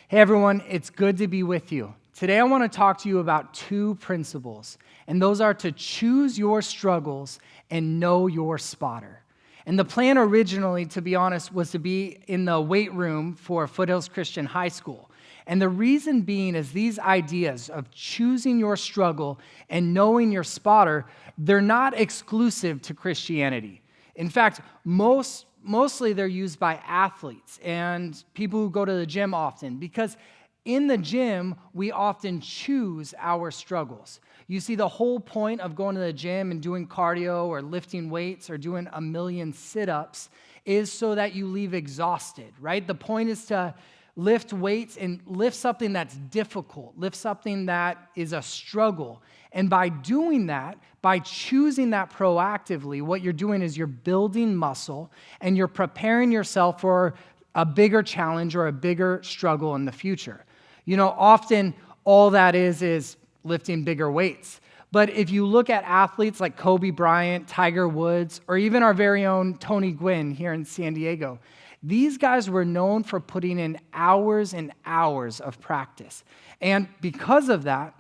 Hey everyone, it's good to be with you. Today I want to talk to you about two principles, and those are to choose your struggles and know your spotter. And the plan originally, to be honest, was to be in the weight room for Foothills Christian High School. And the reason being is these ideas of choosing your struggle and knowing your spotter, they're not exclusive to Christianity. In fact, mostly they're used by athletes and people who go to the gym often, because in the gym, we often choose our struggles. You see, the whole point of going to the gym and doing cardio or lifting weights or doing a million sit-ups is so that you leave exhausted, right? The point is to lift weights and lift something that's difficult, lift something that is a struggle. And by doing that, by choosing that proactively, what you're doing is you're building muscle and you're preparing yourself for a bigger challenge or a bigger struggle in the future. You know, often all that is lifting bigger weights. But if you look at athletes like Kobe Bryant, Tiger Woods, or even our very own Tony Gwynn here in San Diego, these guys were known for putting in hours and hours of practice. And because of that,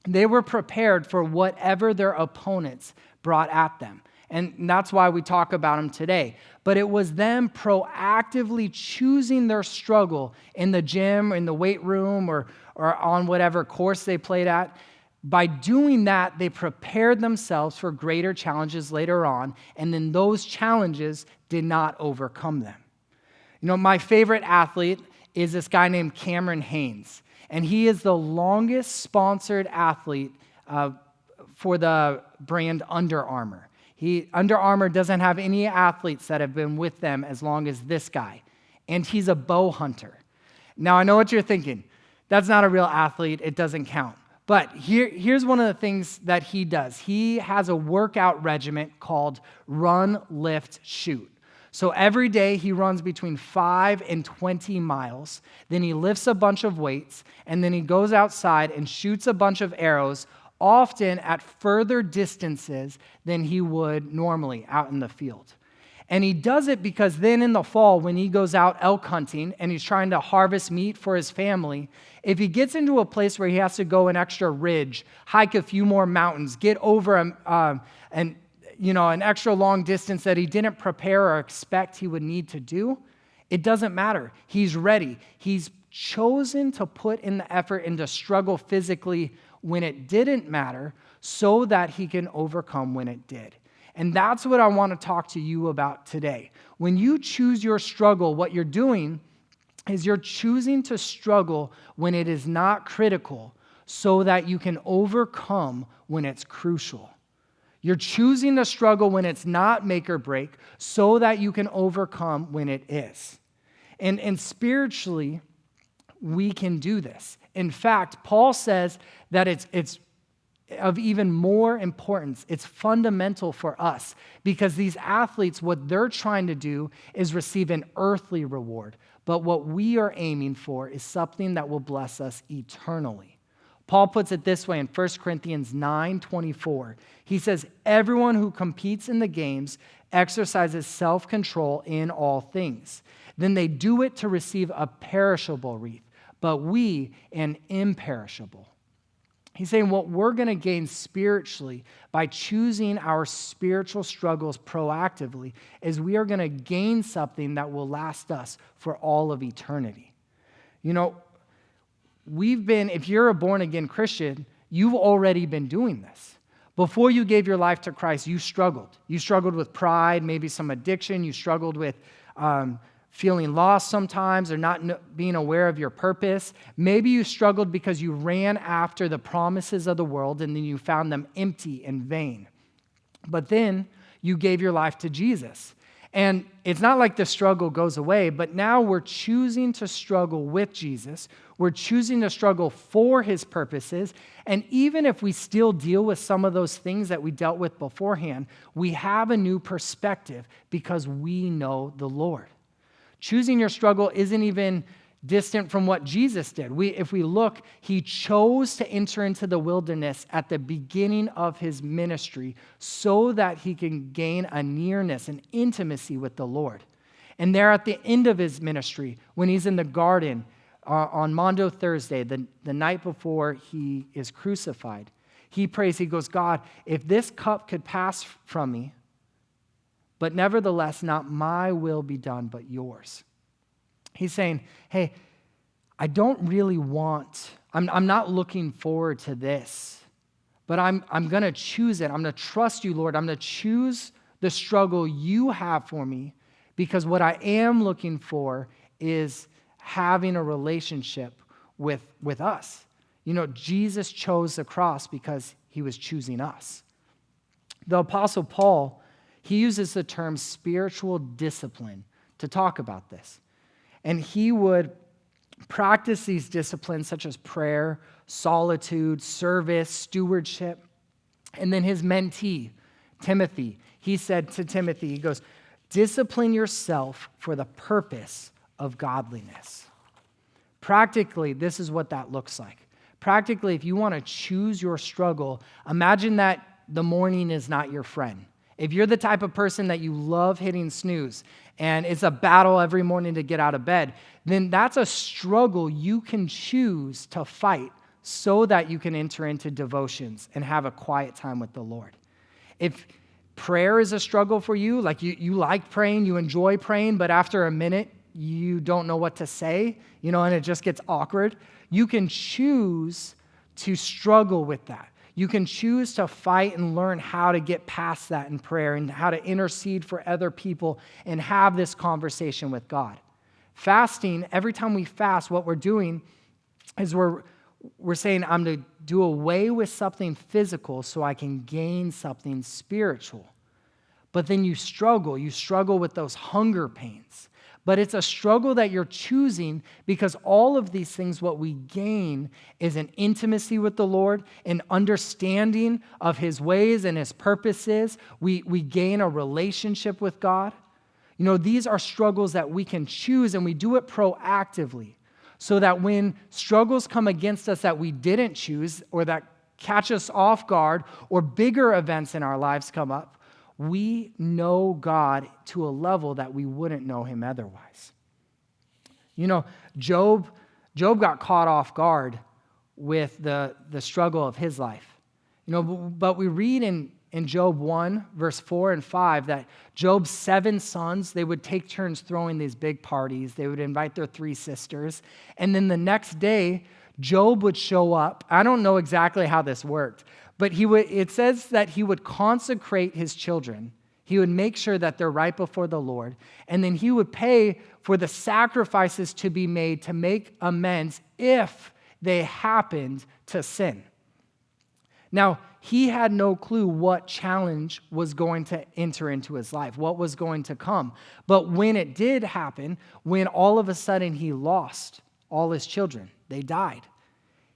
they were prepared for whatever their opponents brought at them. And that's why we talk about them today. But it was them proactively choosing their struggle in the gym, in the weight room, or on whatever course they played at. By doing that, they prepared themselves for greater challenges later on, and then those challenges did not overcome them. You know, my favorite athlete is this guy named Cameron Haynes, and he is the longest sponsored athlete for the brand Under Armour. Under Armour doesn't have any athletes that have been with them as long as this guy, and he's a bow hunter. Now, I know what you're thinking. That's not a real athlete. It doesn't count. But here's one of the things that he does. He has a workout regimen called Run, Lift, Shoot. So every day he runs between 5 and 20 miles. Then he lifts a bunch of weights, and then he goes outside and shoots a bunch of arrows, often at further distances than he would normally out in the field. And he does it because then in the fall, when he goes out elk hunting and he's trying to harvest meat for his family, if he gets into a place where he has to go an extra ridge, hike a few more mountains, get over an extra long distance that he didn't prepare or expect he would need to do, it doesn't matter. He's ready. He's chosen to put in the effort and to struggle physically when it didn't matter so that he can overcome when it did. And that's what I want to talk to you about today. When you choose your struggle, what you're doing is you're choosing to struggle when it is not critical so that you can overcome when it's crucial. You're choosing to struggle when it's not make or break so that you can overcome when it is. And spiritually, we can do this. In fact, Paul says that it's of even more importance. It's fundamental for us because these athletes, what they're trying to do is receive an earthly reward. But what we are aiming for is something that will bless us eternally. Paul puts it this way in 1 Corinthians 9:24. He says, everyone who competes in the games exercises self-control in all things. Then they do it to receive a perishable wreath, but we an imperishable. He's saying what we're going to gain spiritually by choosing our spiritual struggles proactively is we are going to gain something that will last us for all of eternity. You know, if you're a born-again Christian, you've already been doing this. Before you gave your life to Christ, you struggled. You struggled with pride, maybe some addiction. You struggled with feeling lost sometimes or not being aware of your purpose. Maybe you struggled because you ran after the promises of the world and then you found them empty and vain. But then you gave your life to Jesus. And it's not like the struggle goes away, but now we're choosing to struggle with Jesus. We're choosing to struggle for his purposes. And even if we still deal with some of those things that we dealt with beforehand, we have a new perspective because we know the Lord. Choosing your struggle isn't even distant from what Jesus did. If we look, he chose to enter into the wilderness at the beginning of his ministry so that he can gain a nearness, an intimacy with the Lord. And there at the end of his ministry, when he's in the garden, on Mondo Thursday, the night before he is crucified, he prays, he goes, God, if this cup could pass from me, but nevertheless, not my will be done, but yours. He's saying, hey, I don't really want, I'm not looking forward to this, but I'm going to choose it. I'm going to trust you, Lord. I'm going to choose the struggle you have for me, because what I am looking for is having a relationship with us. You know, Jesus chose the cross because he was choosing us. The Apostle Paul, he uses the term spiritual discipline to talk about this. And he would practice these disciplines such as prayer, solitude, service, stewardship. And then his mentee, Timothy, he said to Timothy, he goes, discipline yourself for the purpose of godliness. Practically, this is what that looks like. Practically, if you want to choose your struggle, imagine that the morning is not your friend. If you're the type of person that you love hitting snooze and it's a battle every morning to get out of bed, then that's a struggle you can choose to fight so that you can enter into devotions and have a quiet time with the Lord. If prayer is a struggle for you, like you like praying, you enjoy praying, but after a minute, you don't know what to say, and it just gets awkward, you can choose to struggle with that. You can choose to fight and learn how to get past that in prayer and how to intercede for other people and have this conversation with God. Fasting, every time we fast, what we're doing is we're saying, I'm to do away with something physical so I can gain something spiritual. But then you struggle with those hunger pains. But it's a struggle that you're choosing because all of these things, what we gain is an intimacy with the Lord, an understanding of his ways and his purposes. We gain a relationship with God. These are struggles that we can choose, and we do it proactively so that when struggles come against us that we didn't choose or that catch us off guard or bigger events in our lives come up, we know God to a level that we wouldn't know him otherwise. Job got caught off guard with the struggle of his life. But we read in Job 1, verse 4 and 5, that Job's 7 sons, they would take turns throwing these big parties. They would invite their 3 sisters. And then the next day, Job would show up. I don't know exactly how this worked, but it says that he would consecrate his children. He would make sure that they're right before the Lord. And then he would pay for the sacrifices to be made to make amends if they happened to sin. Now, he had no clue what challenge was going to enter into his life, what was going to come. But when it did happen, when all of a sudden he lost all his children, they died,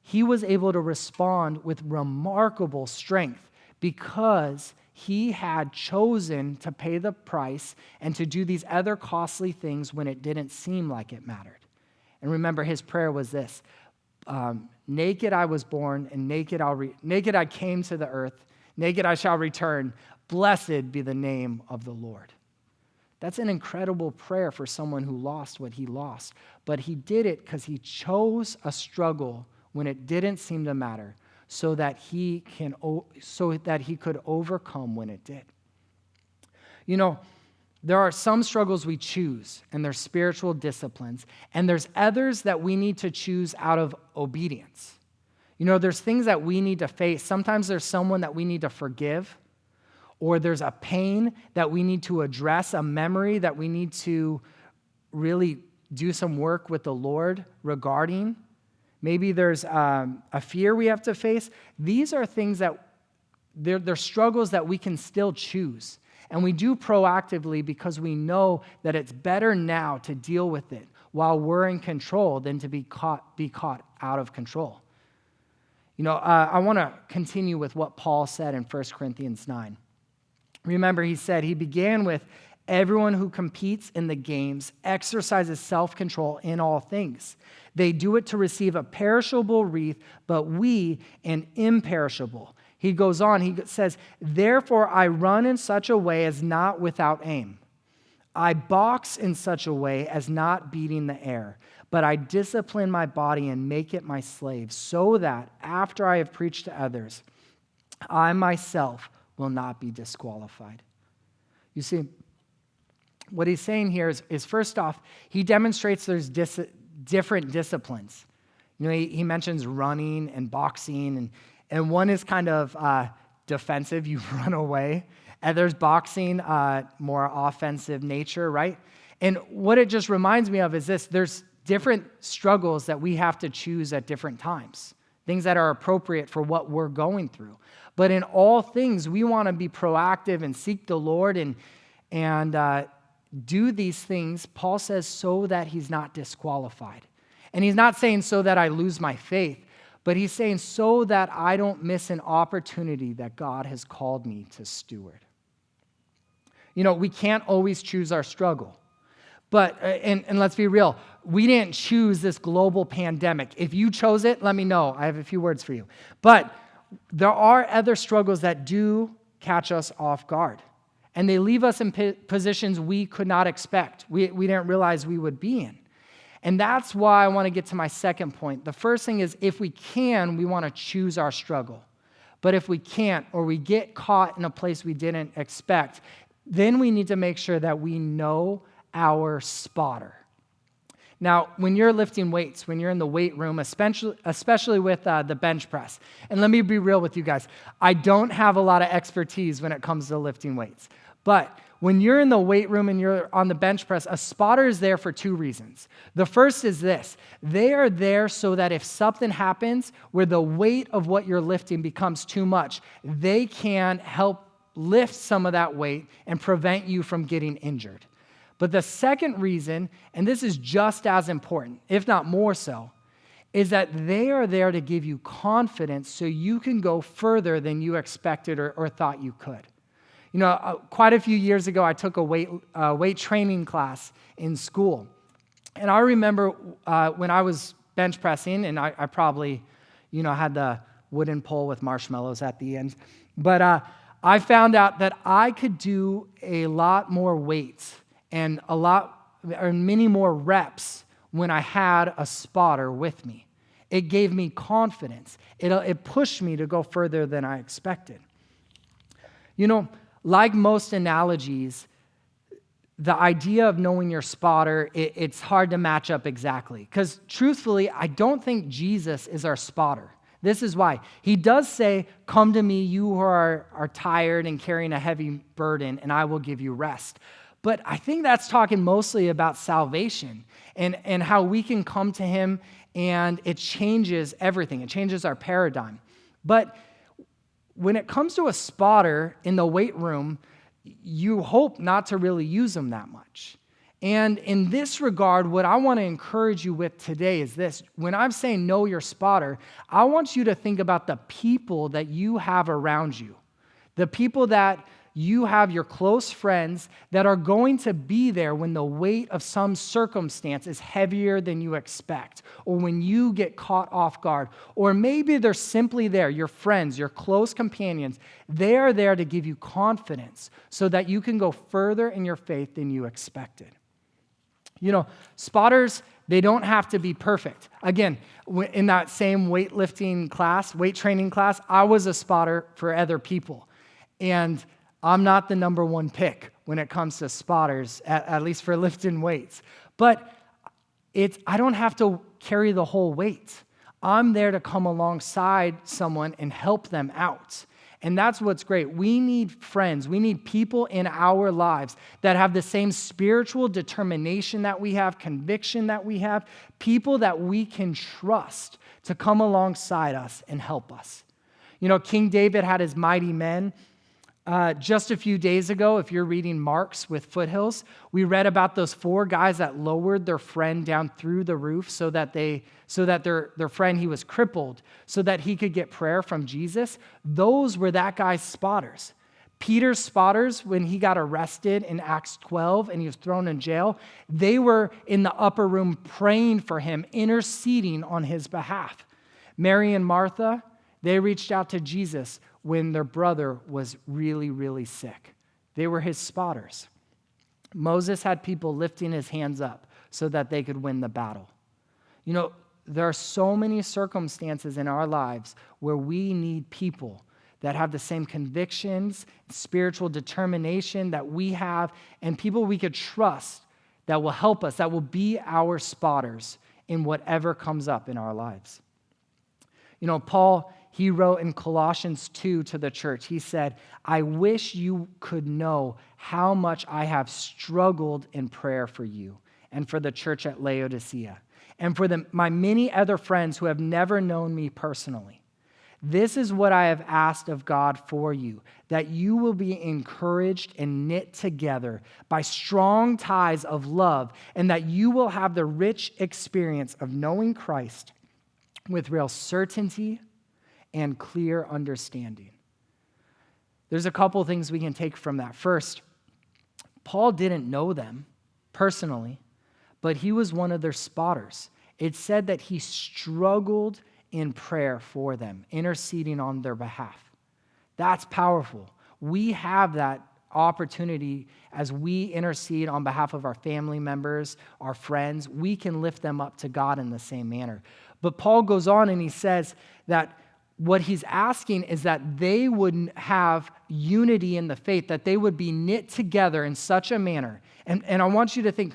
he was able to respond with remarkable strength because he had chosen to pay the price and to do these other costly things when it didn't seem like it mattered. And remember, his prayer was this: naked I was born, and naked I came to the earth. Naked I shall return. Blessed be the name of the Lord. That's an incredible prayer for someone who lost what he lost. But he did it because he chose a struggle when it didn't seem to matter, so that he could overcome when it did. There are some struggles we choose, and they're spiritual disciplines, and there's others that we need to choose out of obedience. There's things that we need to face. Sometimes there's someone that we need to forgive, or there's a pain that we need to address, a memory that we need to really do some work with the Lord regarding. Maybe there's a fear we have to face. These are things that they're struggles that we can still choose. And we do proactively because we know that it's better now to deal with it while we're in control than to be caught out of control. I want to continue with what Paul said in 1 Corinthians 9. Remember, he said, he began with, everyone who competes in the games exercises self-control in all things. They do it to receive a perishable wreath, but we an imperishable. He goes on, he says, therefore I run in such a way as not without aim. I box in such a way as not beating the air, But I discipline my body and make it my slave, so that after I have preached to others, I myself will not be disqualified. You see, what he's saying here is first off, he demonstrates there's different disciplines. He mentions running and boxing, and one is kind of defensive, you run away, and there's boxing, more offensive nature, right? And what it just reminds me of is this: there's different struggles that we have to choose at different times, things that are appropriate for what we're going through. But in all things, we want to be proactive and seek the Lord and do these things, Paul says, so that he's not disqualified. And he's not saying so that I lose my faith, but he's saying so that I don't miss an opportunity that God has called me to steward. We can't always choose our struggle. But, and let's be real, we didn't choose this global pandemic. If you chose it, let me know. I have a few words for you. But there are other struggles that do catch us off guard. And they leave us in positions we could not expect, we didn't realize we would be in. And that's why I want to get to my second point. The first thing is, if we can, we want to choose our struggle. But if we can't, or we get caught in a place we didn't expect, then we need to make sure that we know our spotter. Now, when you're lifting weights, when you're in the weight room, especially with the bench press, and let me be real with you guys, I don't have a lot of expertise when it comes to lifting weights. But when you're in the weight room and you're on the bench press, a spotter is there for two reasons. The first is this: they are there so that if something happens where the weight of what you're lifting becomes too much, they can help lift some of that weight and prevent you from getting injured. But the second reason, and this is just as important, if not more so, is that they are there to give you confidence so you can go further than you expected or thought you could. Quite a few years ago, I took a weight training class in school. And I remember when I was bench pressing, and I probably, had the wooden pole with marshmallows at the end. But I found out that I could do a lot more weights and many more reps when I had a spotter with me. It gave me confidence. It pushed me to go further than I expected. Like most analogies, the idea of knowing your spotter, it's hard to match up exactly. Because truthfully, I don't think Jesus is our spotter. This is why. He does say, "Come to me, you who are tired and carrying a heavy burden, and I will give you rest." But I think that's talking mostly about salvation and how we can come to him and it changes everything. It changes our paradigm. But when it comes to a spotter in the weight room, you hope not to really use them that much. And in this regard, what I want to encourage you with today is this. When I'm saying know your spotter, I want you to think about the people that you have around you, the people that you have, your close friends that are going to be there when the weight of some circumstance is heavier than you expect, or when you get caught off guard, or maybe they're simply there, your friends, your close companions. They are there to give you confidence so that you can go further in your faith than you expected. Spotters, they don't have to be perfect. Again, in that same weightlifting class, weight training class, I was a spotter for other people. And I'm not the number one pick when it comes to spotters, at least for lifting weights. But I don't have to carry the whole weight. I'm there to come alongside someone and help them out. And that's what's great. We need friends. We need people in our lives that have the same spiritual determination that we have, conviction that we have, people that we can trust to come alongside us and help us. King David had his mighty men. Just a few days ago, if you're reading Marks with Foothills, we read about those 4 guys that lowered their friend down through the roof so that their friend, he was crippled, so that he could get prayer from Jesus. Those were that guy's spotters. Peter's spotters, when he got arrested in Acts 12 and he was thrown in jail, they were in the upper room praying for him, interceding on his behalf. Mary and Martha, they reached out to Jesus when their brother was really, really sick. They were his spotters. Moses had people lifting his hands up so that they could win the battle. You know, there are so many circumstances in our lives where we need people that have the same convictions, spiritual determination that we have, and people we could trust that will help us, that will be our spotters in whatever comes up in our lives. You know, Paul, he wrote in Colossians 2 to the church, he said, I wish you could know how much I have struggled in prayer for you and for the church at Laodicea and for my many other friends who have never known me personally. This is what I have asked of God for you, that you will be encouraged and knit together by strong ties of love, and that you will have the rich experience of knowing Christ with real certainty and clear understanding. There's a couple things we can take from that. First, Paul didn't know them personally, but he was one of their spotters. It said that he struggled in prayer for them, interceding on their behalf. That's powerful. We have that opportunity as we intercede on behalf of our family members, our friends. We can lift them up to God in the same manner. But Paul goes on and he says that what he's asking is that they would have unity in the faith, that they would be knit together in such a manner. And I want you to think,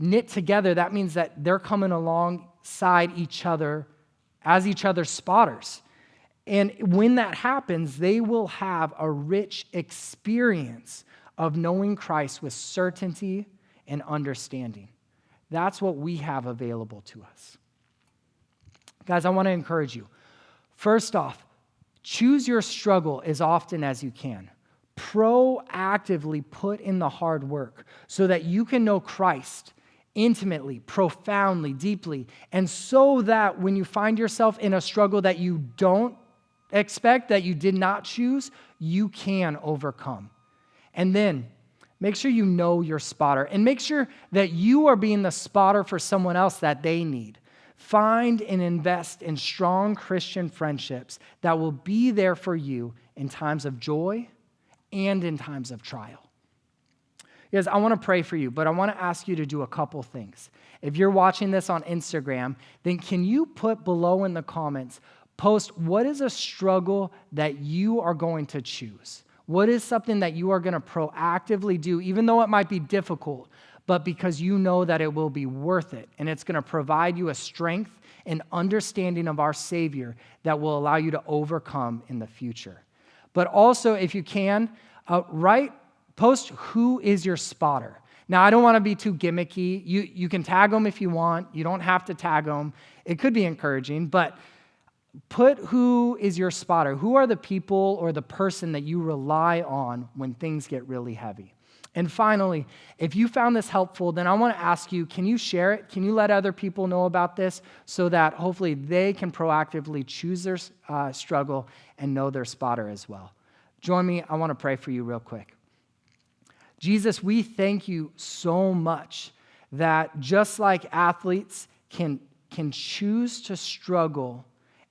knit together, that means that they're coming alongside each other as each other's spotters. And when that happens, they will have a rich experience of knowing Christ with certainty and understanding. That's what we have available to us. Guys, I want to encourage you. First off, choose your struggle as often as you can. Proactively put in the hard work so that you can know Christ intimately, profoundly, deeply, and so that when you find yourself in a struggle that you don't expect, that you did not choose, you can overcome. And then make sure you know your spotter, and make sure that you are being the spotter for someone else that they need. Find and invest in strong Christian friendships that will be there for you in times of joy and in times of trial. Because I want to pray for you, but I want to ask you to do a couple things. If you're watching this on Instagram, then can you put below in the comments, post what is a struggle that you are going to choose? What is something that you are going to proactively do, even though it might be difficult, but because you know that it will be worth it, and it's going to provide you a strength and understanding of our Savior that will allow you to overcome in the future. But also, if you can, post who is your spotter. Now, I don't want to be too gimmicky. You can tag them if you want. You don't have to tag them. It could be encouraging, but put who is your spotter. Who are the people or the person that you rely on when things get really heavy? And finally, if you found this helpful, then I want to ask you, can you share it? Can you let other people know about this so that hopefully they can proactively choose their struggle and know their spotter as well? Join me. I want to pray for you real quick. Jesus, we thank you so much that just like athletes can choose to struggle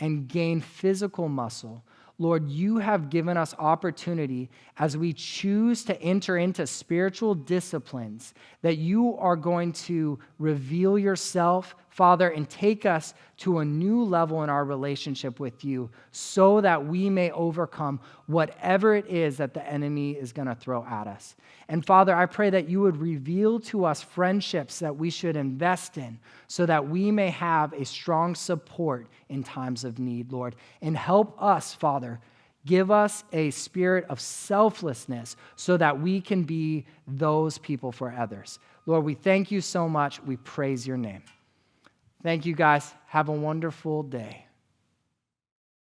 and gain physical muscle, Lord, you have given us opportunity as we choose to enter into spiritual disciplines that you are going to reveal yourself, Father, and take us to a new level in our relationship with you so that we may overcome whatever it is that the enemy is going to throw at us. And Father, I pray that you would reveal to us friendships that we should invest in so that we may have a strong support in times of need, Lord. And help us, Father, give us a spirit of selflessness so that we can be those people for others. Lord, we thank you so much. We praise your name. Thank you, guys. Have a wonderful day.